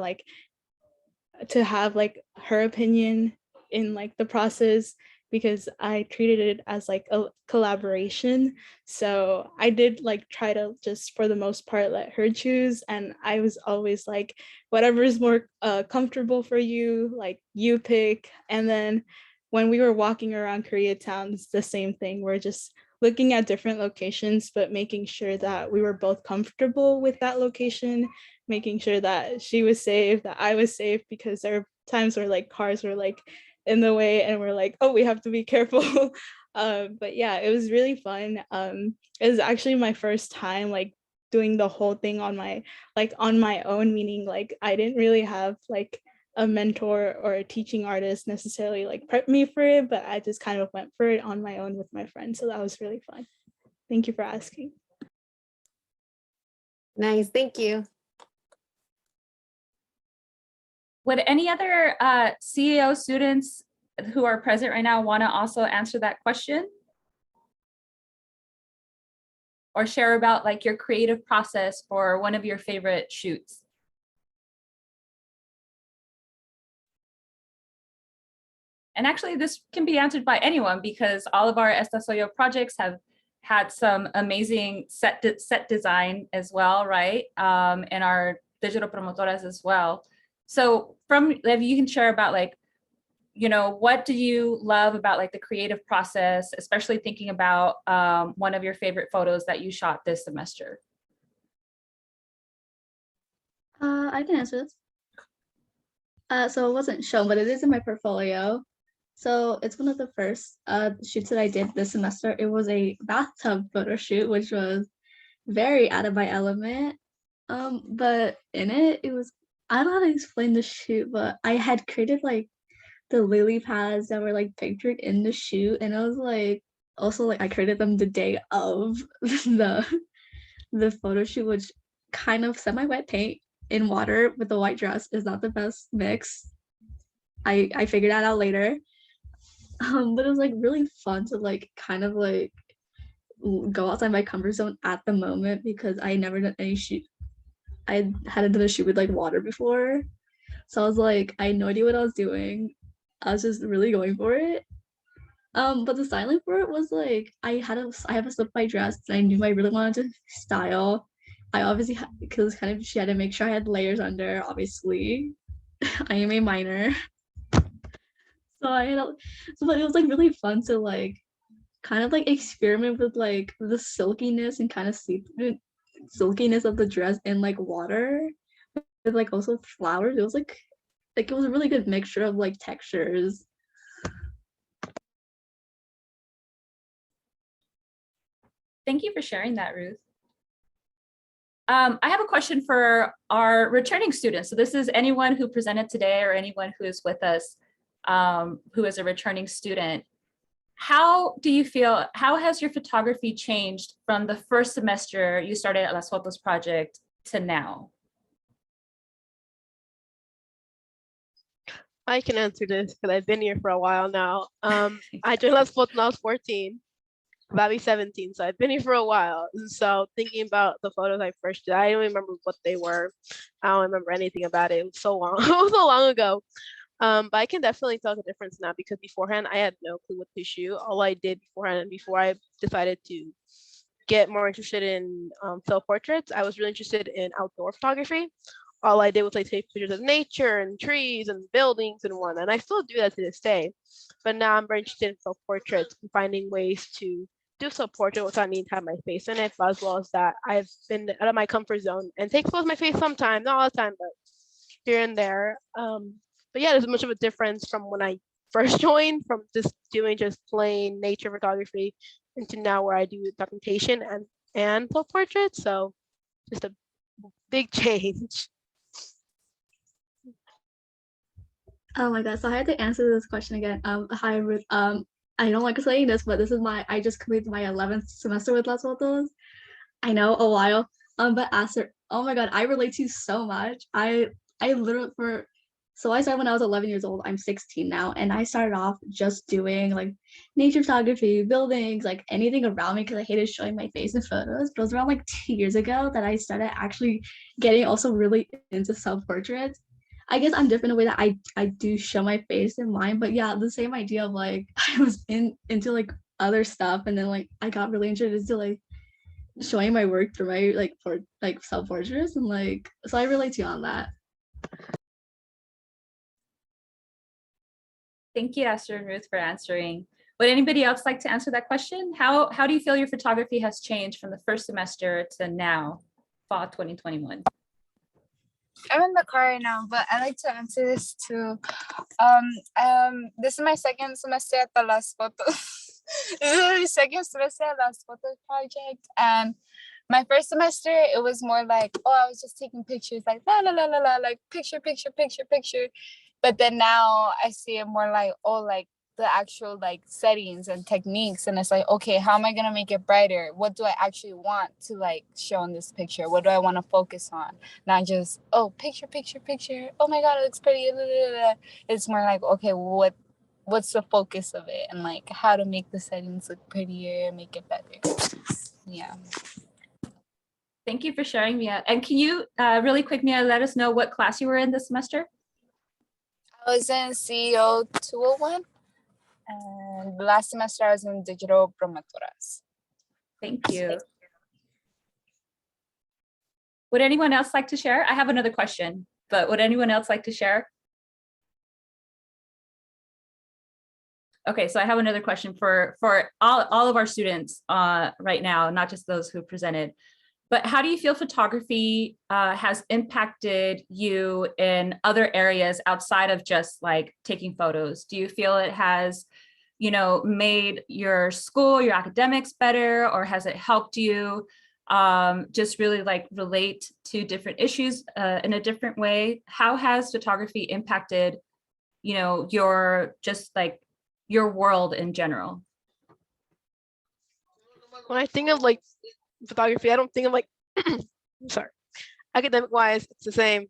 have like her opinion in like the process, because I treated it as like a collaboration. So I did like try to just for the most part let her choose, and I was always like, whatever is more comfortable for you, like you pick. And then when we were walking around Koreatown, it's the same thing. We're just looking at different locations, but making sure that we were both comfortable with that location, making sure that she was safe, that I was safe, because there are times where like cars were like in the way and we're like, oh, we have to be careful. But yeah, it was really fun. It was actually my first time like doing the whole thing on my own, meaning like I didn't really have like a mentor or a teaching artist necessarily like prep me for it, but I just kind of went for it on my own with my friends. So that was really fun. Thank you for asking. Nice, thank you. Would any other CEO students who are present right now want to also answer that question? Or share about like your creative process for one of your favorite shoots? And actually this can be answered by anyone, because all of our Esta Soy Yo projects have had some amazing set design as well, right? And our digital promotoras as well. So if you can share about like, what do you love about like the creative process, especially thinking about one of your favorite photos that you shot this semester? I can answer this. So it wasn't shown, but it is in my portfolio. So it's one of the first shoots that I did this semester. It was a bathtub photo shoot, which was very out of my element. But in it, I don't know how to explain the shoot, but I had created like the lily pads that were like pictured in the shoot, and I was like, also like I created them the day of the photo shoot, which kind of semi-wet paint in water with the white dress is not the best mix. I figured that out later. But it was like really fun to like kind of like go outside my comfort zone at the moment, because I never done any shoot. I hadn't done a shoot with like water before. So I was like, I had no idea what I was doing. I was just really going for it. But the styling for it was like, I have a slip-by dress that I knew I really wanted to style. I obviously because kind of she had to make sure I had layers under, obviously. I am a minor. So I had, but it was like really fun to like kind of like experiment with like the silkiness and kind of see silkiness of the dress in like water with like also flowers. It was like it was a really good mixture of like textures. Thank you for sharing that, Ruth. I have a question for our returning students. So this is anyone who presented today or anyone who is with us who is a returning student. How do you feel, how has your photography changed from the first semester you started at Las Fotos Project to now? I can answer this because I've been here for a while now. I joined Las Fotos when I was 14, about to be 17, so I've been here for a while. And so thinking about the photos I first did, I don't remember what they were. I don't remember anything about it. It was so long, it was so long ago. But I can definitely tell the difference now because beforehand I had no clue what to shoot. All I did beforehand, before I decided to get more interested in self-portraits, I was really interested in outdoor photography. All I did was like take pictures of nature and trees and buildings and whatnot. And I still do that to this day. But now I'm very interested in self-portraits and finding ways to do self-portrait without needing to have my face in it, but as well as that I've been out of my comfort zone and take photos of my face sometimes, not all the time, but here and there. But yeah, there's much of a difference from when I first joined, from just doing just plain nature photography into now where I do documentation and self-portraits. So just a big change. Oh my god, so I had to answer this question again. Hi Ruth. I don't like saying this, but this is I just completed my 11th semester with Las Fotos. I know, a while. But after, oh my god, I relate to you so much. I literally so I started when I was 11 years old. I'm 16 now, and I started off just doing like nature photography, buildings, like anything around me because I hated showing my face in photos. But it was around like 2 years ago that I started actually getting also really into self-portraits. I guess I'm different in a way that I do show my face in mine, but yeah, the same idea of like I was into like other stuff, and then like I got really interested into like showing my work through my like for like self-portraits, and like so I relate to you on that. Thank you, Esther and Ruth, for answering. Would anybody else like to answer that question? How do you feel your photography has changed from the first semester to now, fall 2021? I'm in the car right now, but I like to answer this too. This is my second semester at the Las Fotos. This is my second semester at Las Fotos Project, and my first semester it was more like, oh, I was just taking pictures, like la la la la la, like picture, picture, picture, picture. But then now I see it more like, oh, like the actual like settings and techniques, and it's like, okay, how am I gonna make it brighter? What do I actually want to like show in this picture? What do I want to focus on? Not just, oh, picture, picture, picture, oh my god, it looks pretty. It's more like, okay, what's the focus of it, and like how to make the settings look prettier, make it better. Yeah. Thank you for sharing, Mia. And can you really quick, Mia, let us know what class you were in this semester? I was in CEO 201, and last semester I was in Digital Promotoras. Thank you. Would anyone else like to share? I have another question, but would anyone else like to share? Okay, so I have another question for all of our students right now, not just those who presented. But how do you feel photography has impacted you in other areas outside of just like taking photos? Do you feel it has, you know, made your school, your academics better, or has it helped you just really like relate to different issues in a different way? How has photography impacted, you know, your just like your world in general? When I think of like photography, I don't think of like, I'm sorry, academic wise, it's the same.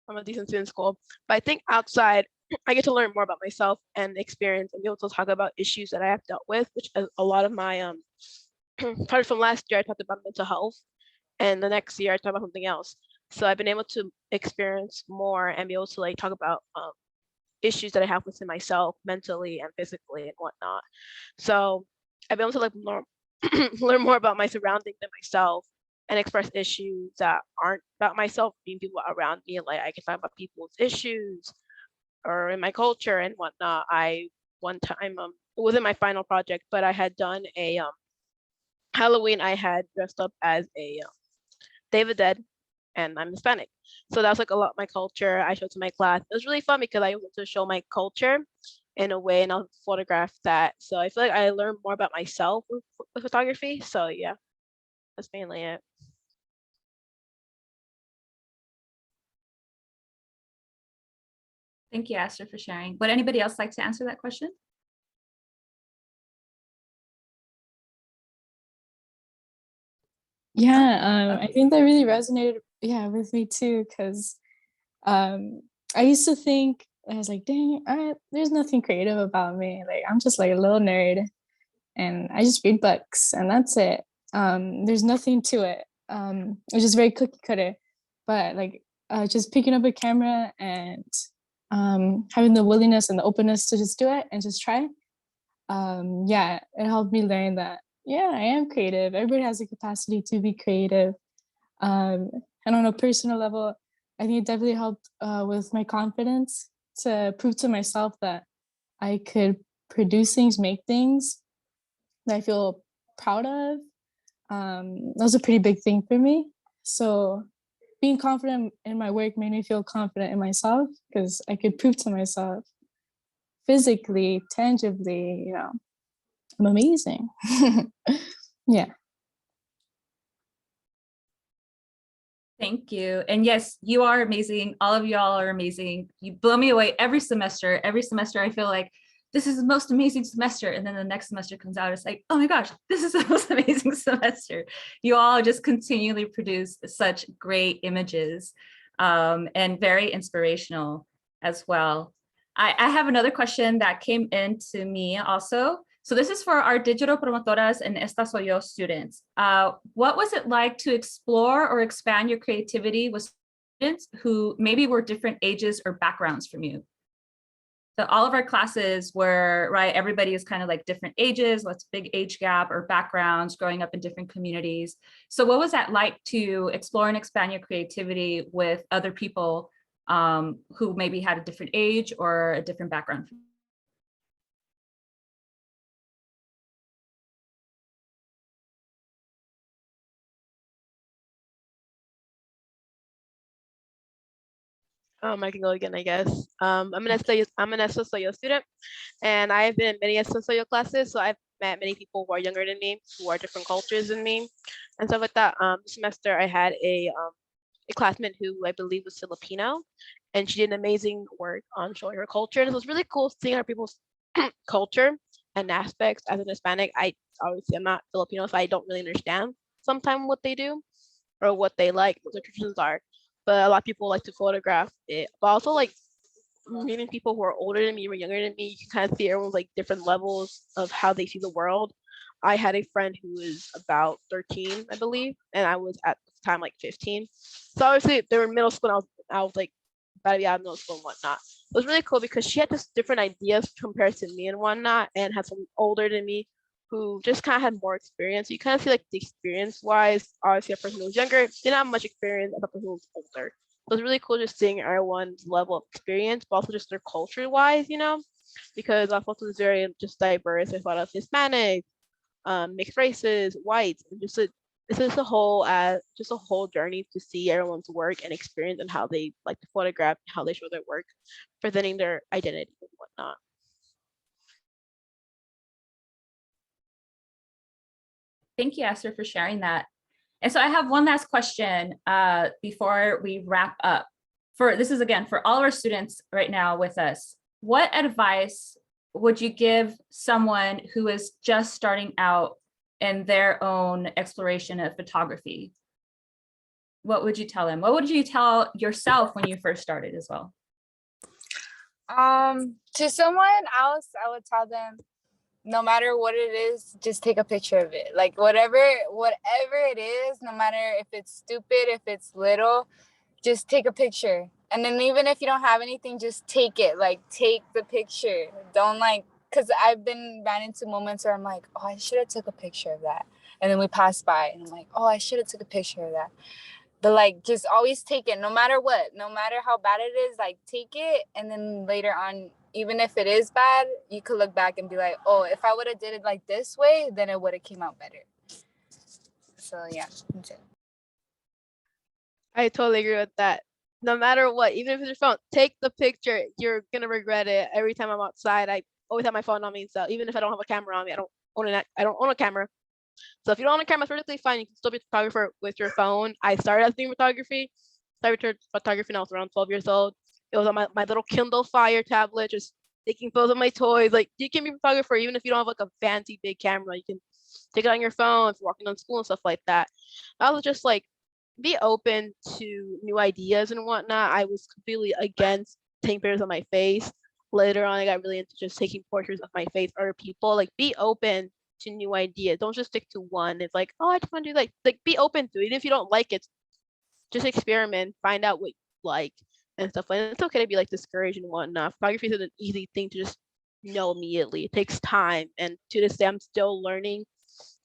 I'm a decent student in school, but I think outside, I get to learn more about myself and experience and be able to talk about issues that I have dealt with, which a lot of my, part from last year, I talked about mental health, and the next year I talked about something else. So I've been able to experience more and be able to like talk about issues that I have within myself, mentally and physically and whatnot. So I've been able to like learn more about my surroundings and myself, and express issues that aren't about myself, being people around me. Like I can talk about people's issues or in my culture and whatnot. I one time. It wasn't my final project, but I had done a Halloween. I had dressed up as a Day of the Dead, and I'm Hispanic. So that was like a lot of my culture. I showed to my class. It was really fun because I was able to show my culture in a way, and I'll photograph that. So I feel like I learned more about myself with photography. So yeah, that's mainly it. Thank you, Esther, for sharing. Would anybody else like to answer that question? Yeah, I think that really resonated, with me too, because I used to think, I was like, dang, there's nothing creative about me. Like, I'm just like a little nerd, and I just read books, and that's it. There's nothing to it. It's just very cookie cutter. But like, just picking up a camera and having the willingness and the openness to just do it and just try. It helped me learn that, I am creative. Everybody has the capacity to be creative. And on a personal level, I think it definitely helped with my confidence to prove to myself that I could produce things, make things that I feel proud of. That was a pretty big thing for me. So being confident in my work made me feel confident in myself because I could prove to myself physically, tangibly, I'm amazing. Yeah. Thank you. And yes, you are amazing. All of y'all are amazing. You blow me away every semester. Every semester, I feel like this is the most amazing semester. And then the next semester comes out, it's like, oh my gosh, this is the most amazing semester. You all just continually produce such great images and very inspirational as well. I have another question that came in to me also. So this is for our digital promotoras and Esta Soy Yo students. What was it like to explore or expand your creativity with students who maybe were different ages or backgrounds from you? So all of our classes were, right, everybody is kind of like different ages, what's big age gap or backgrounds, growing up in different communities. So what was that like to explore and expand your creativity with other people who maybe had a different age or a different background? I can go again, I guess. I'm an SSOYO student, and I've been in many SSOYO classes, so I've met many people who are younger than me, who are different cultures than me, and stuff like that. This semester I had a classmate who I believe was Filipino, and she did amazing work on showing her culture. And it was really cool seeing other people's culture and aspects. As an Hispanic, obviously I'm not Filipino, so I don't really understand sometimes what they do or what they like, what their traditions are. But a lot of people like to photograph it. But also like meeting people who are older than me or younger than me, you can kind of see everyone's like different levels of how they see the world. I had a friend who was about 13, I believe, and I was at the time like 15. So obviously they were in middle school, and I was like about to be out of middle school and whatnot. It was really cool because she had just different ideas compared to me and whatnot, and had someone older than me who just kind of had more experience. You kind of see like the experience wise, obviously a person who was younger didn't have much experience, and a person who was older. So it's really cool just seeing everyone's level of experience, but also just their culture wise, because our photo is very just diverse. There's a lot of Hispanic, mixed races, whites, and this is a whole journey to see everyone's work and experience and how they like to photograph, how they show their work, presenting their identity and whatnot. Thank you, Esther, for sharing that. And so I have one last question before we wrap up. This is again for all of our students right now with us. What advice would you give someone who is just starting out in their own exploration of photography? What would you tell them? What would you tell yourself when you first started as well? To someone else, I would tell them, no matter what it is, just take a picture of it. Like whatever it is, no matter if it's stupid, if it's little, just take a picture. And then even if you don't have anything, just take it. Like take the picture. Don't because I've ran into moments where I'm like, oh, I should have took a picture of that. And then we pass by and I'm like, oh, I should have took a picture of that. But just always take it, no matter what, no matter how bad it is, take it. And then later on, even if it is bad, you could look back and be like, oh, if I would have did it like this way, then it would have came out better. So yeah, that's it. I totally agree with that. No matter what, even if it's your phone, take the picture. You're gonna regret it. Every time I'm outside, I always have my phone on me. So even if I don't have a camera on me, I don't own a camera. So if you don't own a camera, it's perfectly fine. You can still be a photographer with your phone. I started as doing photography. Started photography when I was around 12 years old. It was on my little Kindle Fire tablet, just taking photos of my toys. Like, you can be a photographer even if you don't have like a fancy big camera. You can take it on your phone if you're walking on school and stuff like that. I was just like, be open to new ideas and whatnot. I was completely against taking pictures of my face. Later on, I got really into just taking portraits of my face or people. Like, be open to new ideas. Don't just stick to one. It's like, oh, I just want to do like be open to it. Even if you don't like it, just experiment, find out what you like and stuff like that. It's okay to be like discouraged and whatnot. Photography is an easy thing to just know immediately. It takes time. And to this day, I'm still learning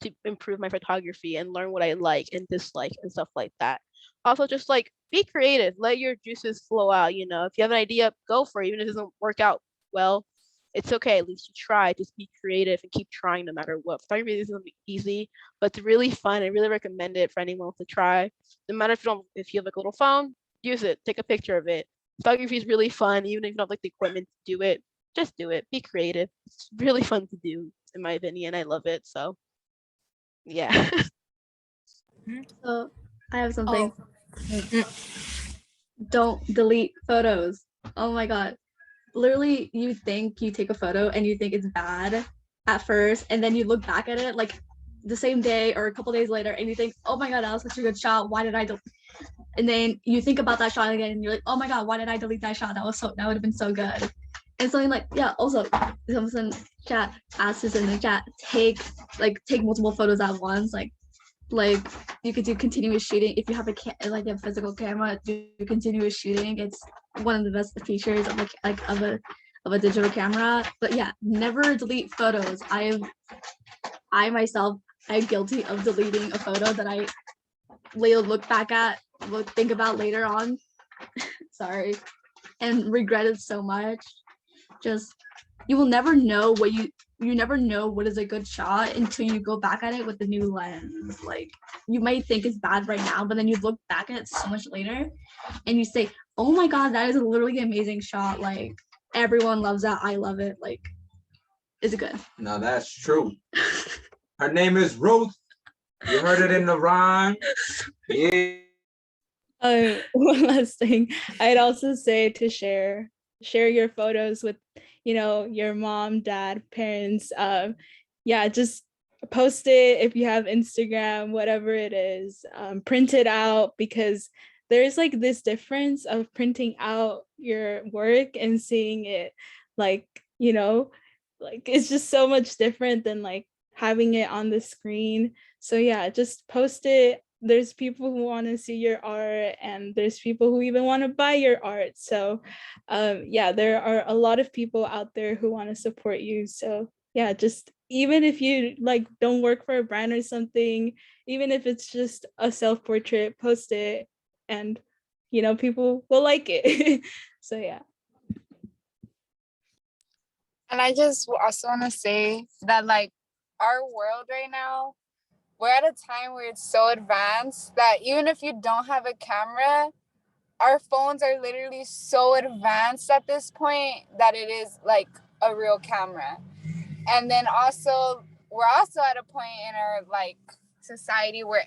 to improve my photography and learn what I like and dislike and stuff like that. Also, just like be creative, let your juices flow out. You know, if you have an idea, go for it. Even if it doesn't work out well, it's okay. At least you try. Just be creative and keep trying no matter what. Photography isn't easy, but it's really fun. I really recommend it for anyone to try. No matter if you have like a little phone, use it. Take a picture of it. Photography is really fun, even if you don't have like the equipment to do it. Just do it. Be creative. It's really fun to do, in my opinion. I love it. So yeah. So I have something. Don't delete photos. Oh my God. Literally, you think you take a photo and you think it's bad at first, and then you look back at it like the same day or a couple days later and you think, oh my God, that was such a good shot. Why did I delete? And then you think about that shot again and you're like, oh my God, why did I delete that shot? That would have been so good. And something like, yeah, also someone in chat asked us in the chat, take multiple photos at once. Like you could do continuous shooting if you have a physical camera. Do continuous shooting. It's one of the best features of a digital camera. But yeah, never delete photos. I myself, I'm guilty of deleting a photo that I think about later on. Sorry, and regret it so much. Just you will never know you never know what is a good shot until you go back at it with the new lens. Like, you might think it's bad right now, but then you look back at it so much later and you say, oh my God, that is a literally amazing shot. Like, everyone loves that. I love it. Like, is it good? No, that's true. Her name is Ruth. You heard it in the rhyme. Yeah. One last thing, I'd also say to share your photos with, your mom, dad, parents. Yeah, just post it if you have Instagram, whatever it is. Print it out, because there's like this difference of printing out your work and seeing it, like, like it's just so much different than like having it on the screen. So yeah, just post it. There's people who want to see your art, and there's people who even want to buy your art. So yeah, there are a lot of people out there who want to support you. So yeah, just even if you like don't work for a brand or something, even if it's just a self-portrait, post it, and people will like it. So yeah. And I just also want to say that like our world right now, we're at a time where it's so advanced that even if you don't have a camera, our phones are literally so advanced at this point that it is like a real camera. And then also, we're also at a point in our like society where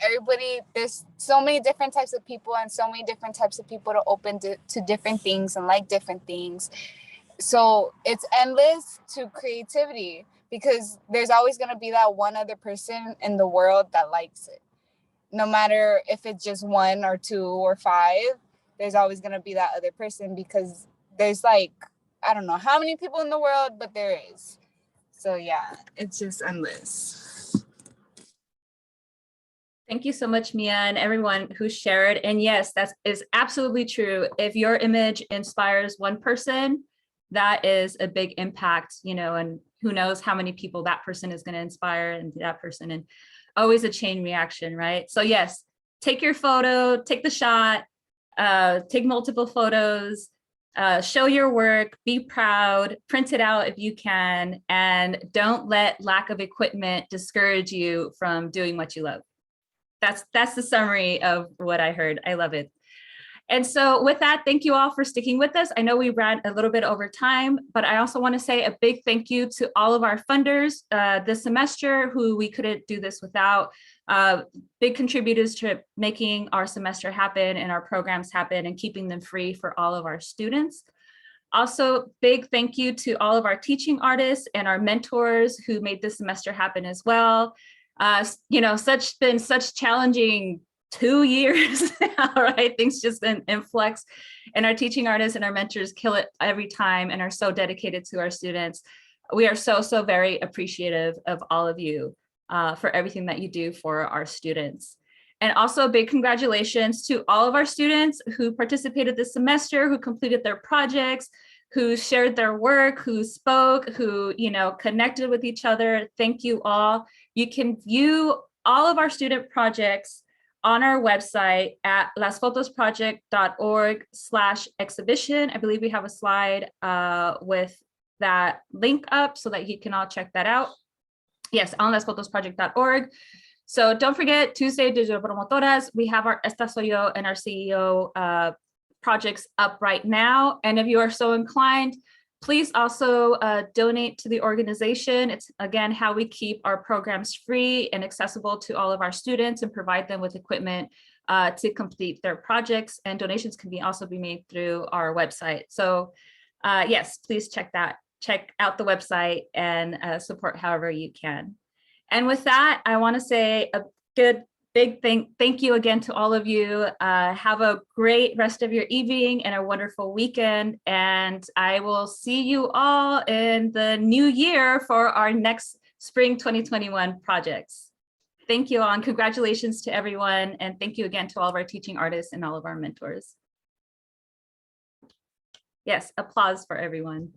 there's so many different types of people and so many different types of people to open to different things and like different things. So it's endless to creativity, because there's always going to be that one other person in the world that likes it. No matter if it's just one or two or five, there's always going to be that other person, because there's like, I don't know how many people in the world, but there is. So yeah, it's just endless. Thank you so much, Mia, and everyone who shared. And yes, that is absolutely true. If your image inspires one person, that is a big impact, and who knows how many people that person is going to inspire, and that person, and always a chain reaction, right? So yes, take your photo, take the shot, take multiple photos, Show your work, be proud, print it out if you can, and don't let lack of equipment discourage you from doing what you love. That's the summary of what I heard. I love it. And so with that, thank you all for sticking with us. I know we ran a little bit over time, but I also want to say a big thank you to all of our funders this semester who we couldn't do this without. Big contributors to making our semester happen and our programs happen and keeping them free for all of our students. Also, big thank you to all of our teaching artists and our mentors who made this semester happen as well. You know, been such challenging 2 years now, right? Things just been in flux, and our teaching artists and our mentors kill it every time and are so dedicated to our students. We are so very appreciative of all of you for everything that you do for our students. And also a big congratulations to all of our students who participated this semester, who completed their projects, who shared their work, who spoke, who, you know, connected with each other. Thank you all. You can view all of our student projects on our website at lasfotosproject.org/exhibition. I believe we have a slide with that link up so that you can all check that out. Yes, on lasfotosproject.org. So don't forget, Tuesday, Digital Promotoras, we have our Esta Soy Yo and our CEO projects up right now. And if you are so inclined, please also donate to the organization. It's, again, how we keep our programs free and accessible to all of our students and provide them with equipment to complete their projects. And donations can also be made through our website. So yes, please check out the website and support however you can. And with that, I want to say a big thank you again to all of you. Have a great rest of your evening and a wonderful weekend. And I will see you all in the new year for our next spring 2021 projects. Thank you all, and congratulations to everyone. And thank you again to all of our teaching artists and all of our mentors. Yes, applause for everyone.